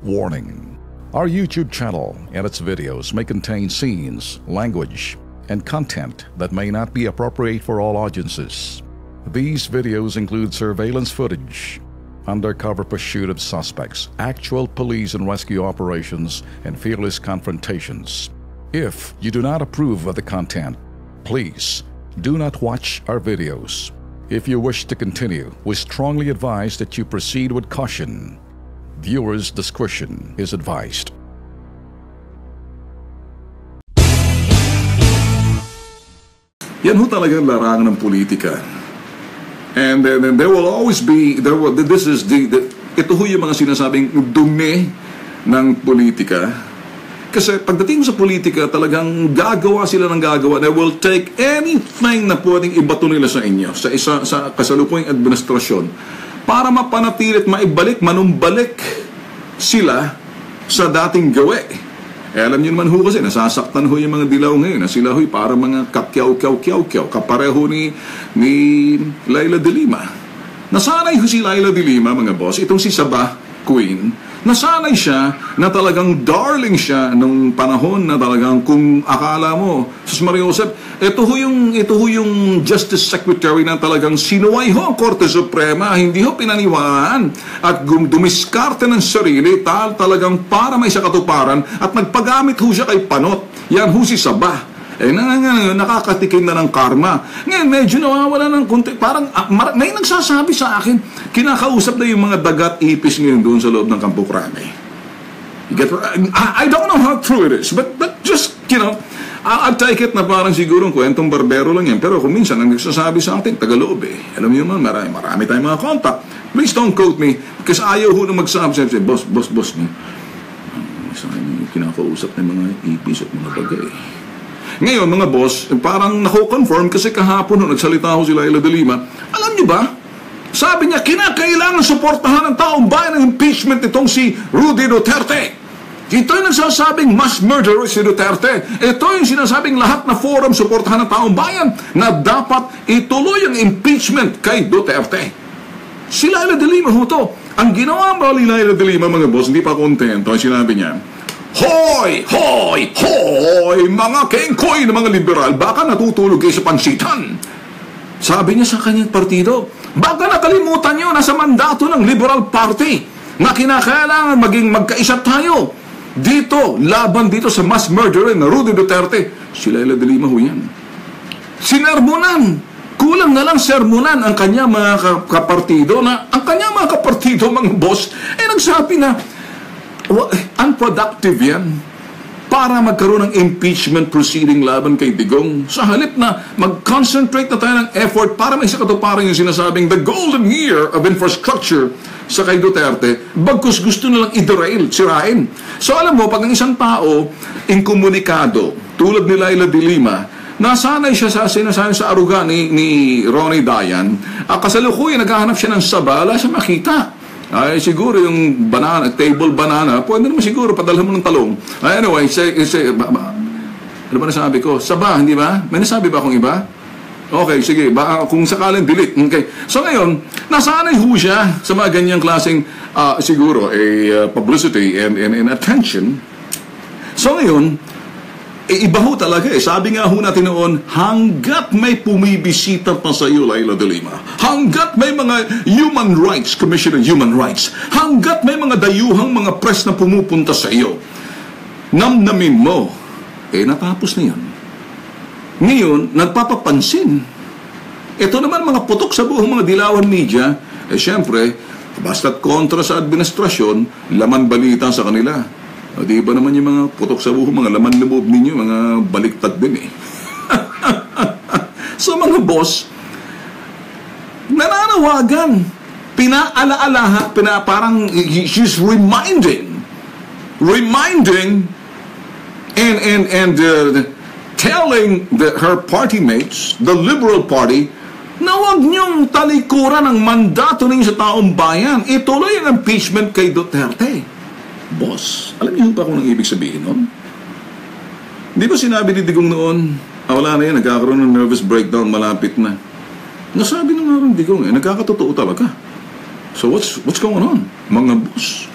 Warning: our YouTube channel and its videos may contain scenes, language, and content that may not be appropriate for all audiences. These videos include surveillance footage, undercover pursuit of suspects, actual police and rescue operations, and fearless confrontations. If you do not approve of the content, please do not watch our videos. If you wish to continue, we strongly advise that you proceed with caution. Viewers' discretion is advised. Yan ho talagang larangan ng politika. And then there will always be, ito ho yung mga sinasabing dumi ng politika. Kasi pagdating sa politika, talagang gagawa sila ng gagawa. They will take anything na pwedeng ibato nila sa inyo, sa kasalukuyang administrasyon, para mapanatili at maibalik, manumbalik sila sa dating gawi. Alam niyo naman ho kasi, nasasaktan ho yung mga dilaw ngayon, na sila ho'y para mga kakyaw-kyaw-kyaw-kyaw, kapareho ni Laila de Lima. Nasanay ho si Laila de Lima, mga boss, itong si Sabah Queen, nasanay siya na talagang darling siya nung panahon na talagang kung akala mo, Sus Maria Josep, ito ho yung Justice Secretary na talagang sinuway ho ang Korte Suprema, hindi ho pinaniwalaan at dumiskarte ng sarili talagang para may sakatuparan at nagpagamit ho siya kay Panot. Yan ho si Sabah. Nakakatikim na ng karma. Ngayon, medyo nawawala ng konti. Parang, may nagsasabi sa akin, kinakausap na yung mga dagat ipis ngayon doon sa loob ng Campo Crame. I don't know how true it is, but just, I'll take it na parang siguro kwentong barbero lang yan. Pero kung minsan, ang nagsasabi sa atin, Tagaloob eh. Alam niyo man, marami tayong mga contact. Please don't quote me, kasi ayaw ho na magsabi. Boss, kinakausap ng mga ipis at mga bagay. Ngayon, mga boss, parang nako-confirm kasi kahapon nagsalita ho si Laila de Lima. Alam niyo ba? Sabi niya, kinakailangan suportahan ng taong bayan ng impeachment itong si Rudy Duterte. Ito yung nagsasabing mass murderer si Duterte. Ito yung sinasabing lahat na forum suportahan ng taong bayan na dapat ituloy ang impeachment kay Duterte. Si Laila de Lima ho to. Ang ginawa ba ni Laila de Lima, mga boss, hindi pa kontento, ang sinabi niya, Hoy! Hoy! Hoy! Mga kengkoy ng mga liberal, baka natutulog kayo sa pansitan. Sabi niya sa kanyang partido, baka nakalimutan niyo na sa mandato ng Liberal Party na kinakailangan maging magkaisa tayo dito, laban dito sa mass murderer na Rudy Duterte. Si Laila de Lima ho yan. Sinermonan. Kulang na lang sermonan ang kanya mga kapartido na ang kanya mga kapartido, mga boss, nagsabi na unproductive yan para magkaroon ng impeachment proceeding laban kay Digong. Sa halip na mag-concentrate na tayo ng effort para may sakatuparan yung sinasabing the golden year of infrastructure sa kay Duterte, bagkus gusto nilang i-derail, sirain. So alam mo, pag ang isang tao inkomunikado, tulad ni Laila de Lima, nasanay siya sa sinasabi sa aruga ni Ronnie Dayan, kasalukuyan naghahanap siya ng saba, wala siya makita. Ay, siguro yung table banana, pwede naman siguro, padalhan mo ng talong. Anyway, ano ba nasabi ko? Saba, hindi ba? May nasabi ba akong iba? Okay, sige, kung sakaling delete. Okay. So ngayon, nasanay ho siya sa mga ganyang klaseng, siguro, publicity and attention. So ngayon, iba ho talaga eh. Sabi nga ho natin noon, hanggat may pumibisita pa sa iyo, Laila de Lima, hanggat may mga Human Rights Commission on Human Rights, hanggat may mga dayuhang mga press na pumupunta sa iyo, namnamin mo, natapos na yan. Ngayon, nagpapapansin. Ito naman mga putok sa buong mga dilawan media, syempre, basta't kontra sa administrasyon, laman balita sa kanila. Di ba naman yung mga putok sa buho, mga laman loob ninyo, mga baliktad din eh. So mga boss, nananawagan, pinaalaalaha, parang she's reminding and telling her party mates, the Liberal Party, na huwag niyong talikuran ang mandato ninyo sa taong bayan. Ituloy ang impeachment kay Duterte. Boss, alam niyo ba kung anong ibig sabihin nun? Di ba sinabi ni Digong noon, wala na yan, nagkakaroon ng nervous breakdown, malapit na. Nasabi na nga rin Digong, nagkakatotoo talaga. So what's going on? Mga boss,